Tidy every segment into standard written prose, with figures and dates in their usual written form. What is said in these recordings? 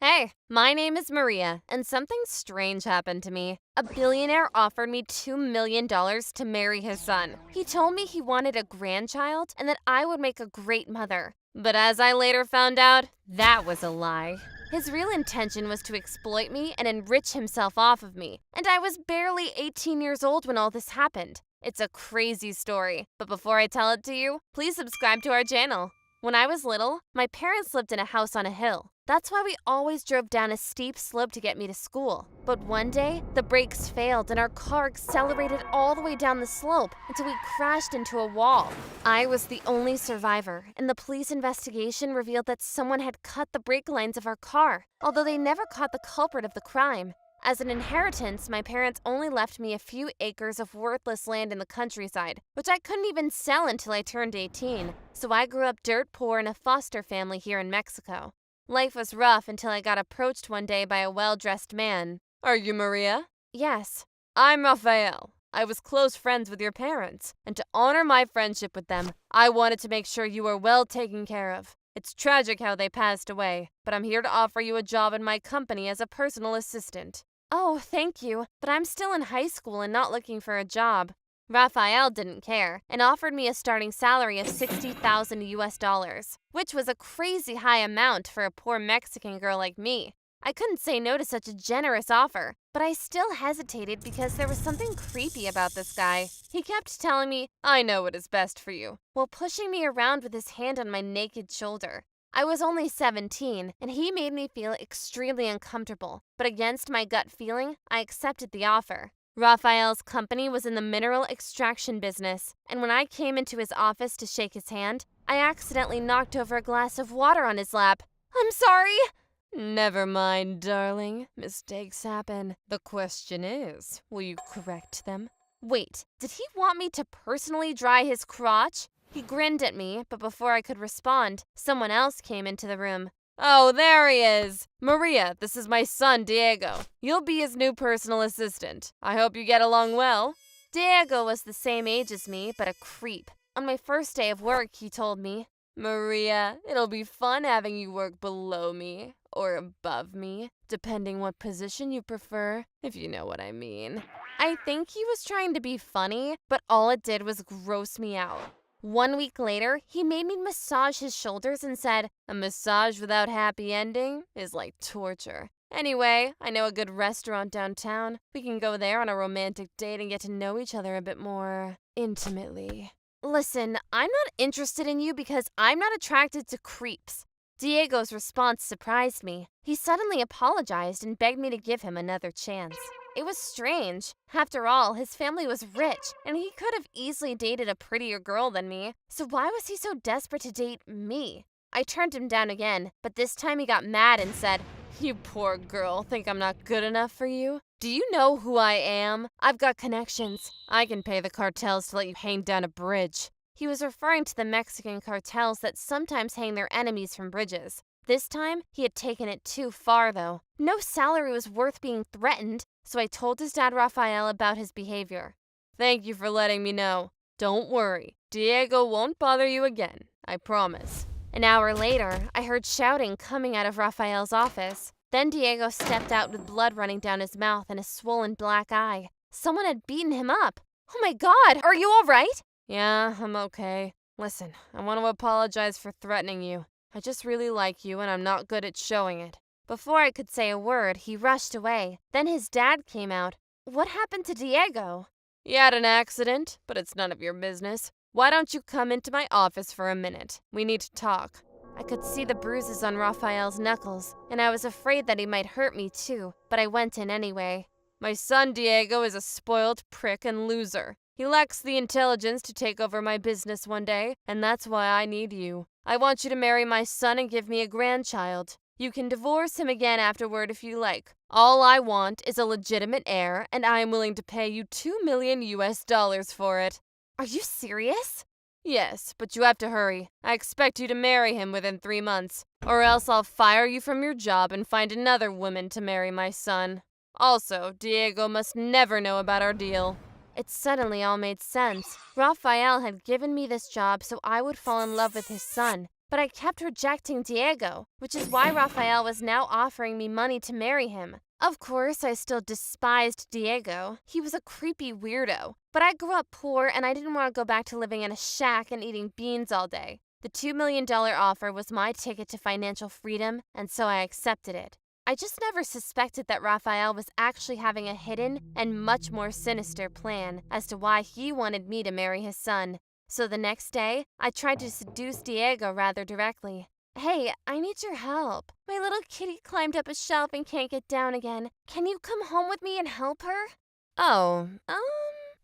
Hey, my name is Maria, and something strange happened to me. A billionaire offered me $2 million to marry his son. He told me he wanted a grandchild and that I would make a great mother. But as I later found out, that was a lie. His real intention was to exploit me and enrich himself off of me, and I was barely 18 years old when all this happened. It's a crazy story, but before I tell it to you, please subscribe to our channel. When I was little, my parents lived in a house on a hill. That's why we always drove down a steep slope to get me to school. But one day, the brakes failed and our car accelerated all the way down the slope until we crashed into a wall. I was the only survivor, and the police investigation revealed that someone had cut the brake lines of our car, although they never caught the culprit of the crime. As an inheritance, my parents only left me a few acres of worthless land in the countryside, which I couldn't even sell until I turned 18. So I grew up dirt poor in a foster family here in Mexico. Life was rough until I got approached one day by a well-dressed man. Are you Maria? Yes. I'm Rafael. I was close friends with your parents, and to honor my friendship with them, I wanted to make sure you were well taken care of. It's tragic how they passed away, but I'm here to offer you a job in my company as a personal assistant. Oh, thank you, but I'm still in high school and not looking for a job. Raphael didn't care and offered me a starting salary of 60,000 US dollars, which was a crazy high amount for a poor Mexican girl like me. I couldn't say no to such a generous offer, but I still hesitated because there was something creepy about this guy. He kept telling me, I know what is best for you, while pushing me around with his hand on my naked shoulder. I was only 17, and he made me feel extremely uncomfortable, but against my gut feeling, I accepted the offer. Raphael's company was in the mineral extraction business, and when I came into his office to shake his hand, I accidentally knocked over a glass of water on his lap. I'm sorry! Never mind, darling. Mistakes happen. The question is, will you correct them? Wait, did he want me to personally dry his crotch? He grinned at me, but before I could respond, someone else came into the room. Oh, there he is! Maria, this is my son, Diego. You'll be his new personal assistant. I hope you get along well. Diego was the same age as me, but a creep. On my first day of work, he told me, Maria, it'll be fun having you work below me, or above me, depending what position you prefer, if you know what I mean. I think he was trying to be funny, but all it did was gross me out. 1 week later, he made me massage his shoulders and said, a massage without happy ending is like torture. Anyway, I know a good restaurant downtown. We can go there on a romantic date and get to know each other a bit more intimately. Listen, I'm not interested in you because I'm not attracted to creeps. Diego's response surprised me. He suddenly apologized and begged me to give him another chance. It was strange. After all, his family was rich, and he could have easily dated a prettier girl than me. So why was he so desperate to date me? I turned him down again, but this time he got mad and said, You poor girl, think I'm not good enough for you? Do you know who I am? I've got connections. I can pay the cartels to let you hang down a bridge. He was referring to the Mexican cartels that sometimes hang their enemies from bridges. This time, he had taken it too far, though. No salary was worth being threatened, so I told his dad Rafael about his behavior. Thank you for letting me know. Don't worry, Diego won't bother you again, I promise. An hour later, I heard shouting coming out of Rafael's office. Then Diego stepped out with blood running down his mouth and a swollen black eye. Someone had beaten him up. Oh my God, are you all right? Yeah, I'm okay. Listen, I want to apologize for threatening you. I just really like you and I'm not good at showing it. Before I could say a word, he rushed away. Then his dad came out. What happened to Diego? He had an accident, but it's none of your business. Why don't you come into my office for a minute? We need to talk. I could see the bruises on Raphael's knuckles, and I was afraid that he might hurt me too, but I went in anyway. My son Diego is a spoiled prick and loser. He lacks the intelligence to take over my business one day, and that's why I need you. I want you to marry my son and give me a grandchild. You can divorce him again afterward if you like. All I want is a legitimate heir, and I am willing to pay you 2 million US dollars for it. Are you serious? Yes, but you have to hurry. I expect you to marry him within 3 months, or else I'll fire you from your job and find another woman to marry my son. Also, Diego must never know about our deal. It suddenly all made sense. Raphael had given me this job so I would fall in love with his son. but I kept rejecting Diego, which is why Rafael was now offering me money to marry him. Of course, I still despised Diego. He was a creepy weirdo. But I grew up poor and I didn't want to go back to living in a shack and eating beans all day. The $2 million offer was my ticket to financial freedom, and so I accepted it. I just never suspected that Rafael was actually having a hidden and much more sinister plan as to why he wanted me to marry his son. So the next day, I tried to seduce Diego rather directly. Hey, I need your help. My little kitty climbed up a shelf and can't get down again. Can you come home with me and help her? Oh,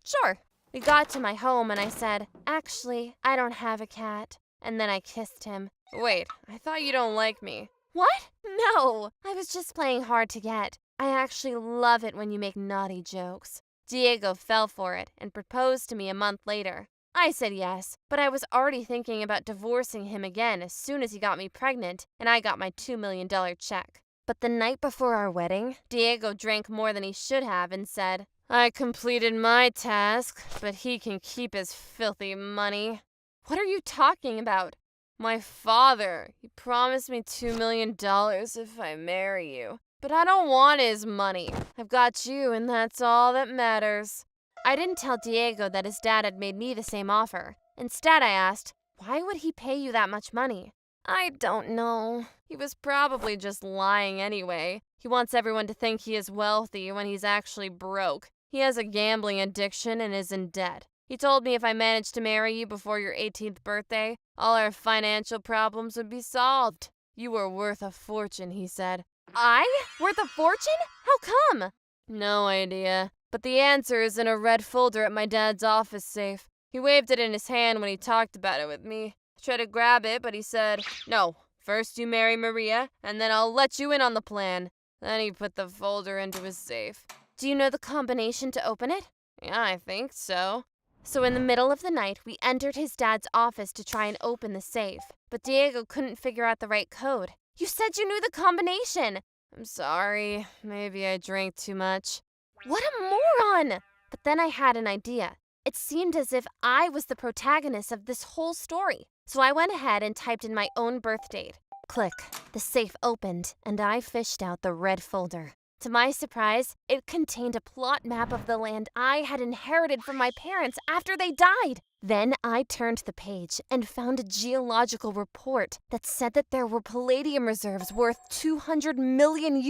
sure. We got to my home and I said, actually, I don't have a cat. And then I kissed him. Wait, I thought you don't like me. What? No, I was just playing hard to get. I actually love it when you make naughty jokes. Diego fell for it and proposed to me a month later. I said yes, but I was already thinking about divorcing him again as soon as he got me pregnant and I got my $2 million check. But the night before our wedding, Diego drank more than he should have and said, I completed my task, but he can keep his filthy money. What are you talking about? My father. He promised me $2 million if I marry you. But I don't want his money. I've got you, and that's all that matters. I didn't tell Diego that his dad had made me the same offer. Instead, I asked, why would he pay you that much money? I don't know. He was probably just lying anyway. He wants everyone to think he is wealthy when he's actually broke. He has a gambling addiction and is in debt. He told me if I managed to marry you before your 18th birthday, all our financial problems would be solved. You were worth a fortune, he said. I? Worth a fortune? How come? No idea. But the answer is in a red folder at my dad's office safe. He waved it in his hand when he talked about it with me. I tried to grab it, but he said, no, first you marry Maria, and then I'll let you in on the plan. Then he put the folder into his safe. Do you know the combination to open it? Yeah, I think so. So in the middle of the night, we entered his dad's office to try and open the safe. But Diego couldn't figure out the right code. You said you knew the combination. I'm sorry. Maybe I drank too much. What a moron! But then I had an idea. It seemed as if I was the protagonist of this whole story. So I went ahead and typed in my own birth date. Click. The safe opened, and I fished out the red folder. To my surprise, it contained a plot map of the land I had inherited from my parents after they died. Then I turned the page and found a geological report that said that there were palladium reserves worth $200 million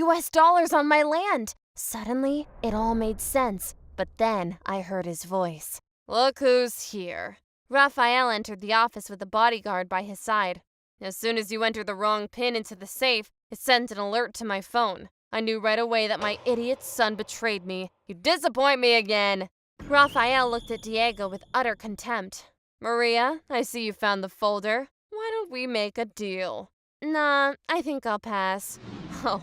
on my land. Suddenly, it all made sense, but then I heard his voice. Look who's here. Raphael entered the office with a bodyguard by his side. As soon as you entered the wrong pin into the safe, it sent an alert to my phone. I knew right away that my idiot son betrayed me. You disappoint me again. Raphael looked at Diego with utter contempt. Maria, I see you found the folder. Why don't we make a deal? Nah, I think I'll pass. Oh,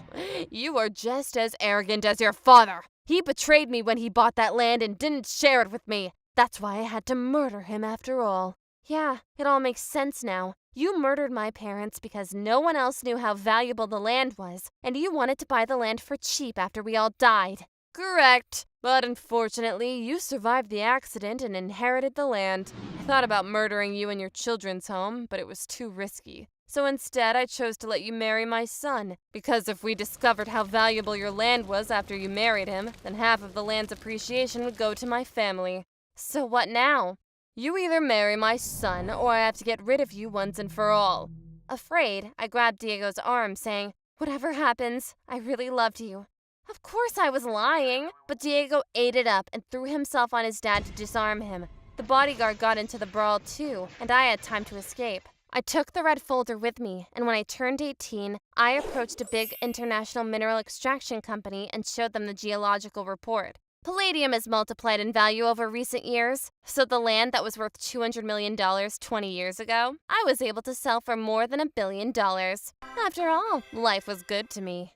you are just as arrogant as your father. He betrayed me when he bought that land and didn't share it with me. That's why I had to murder him after all. Yeah, it all makes sense now. You murdered my parents because no one else knew how valuable the land was, and you wanted to buy the land for cheap after we all died. Correct. But unfortunately, you survived the accident and inherited the land. I thought about murdering you in your children's home, but it was too risky. So instead, I chose to let you marry my son, because if we discovered how valuable your land was after you married him, then half of the land's appreciation would go to my family. So what now? You either marry my son, or I have to get rid of you once and for all. Afraid, I grabbed Diego's arm, saying, whatever happens, I really loved you. Of course I was lying, but Diego ate it up and threw himself on his dad to disarm him. The bodyguard got into the brawl too, and I had time to escape. I took the red folder with me, and when I turned 18, I approached a big international mineral extraction company and showed them the geological report. Palladium has multiplied in value over recent years, so the land that was worth $200 million 20 years ago, I was able to sell for more than $1 billion. After all, life was good to me.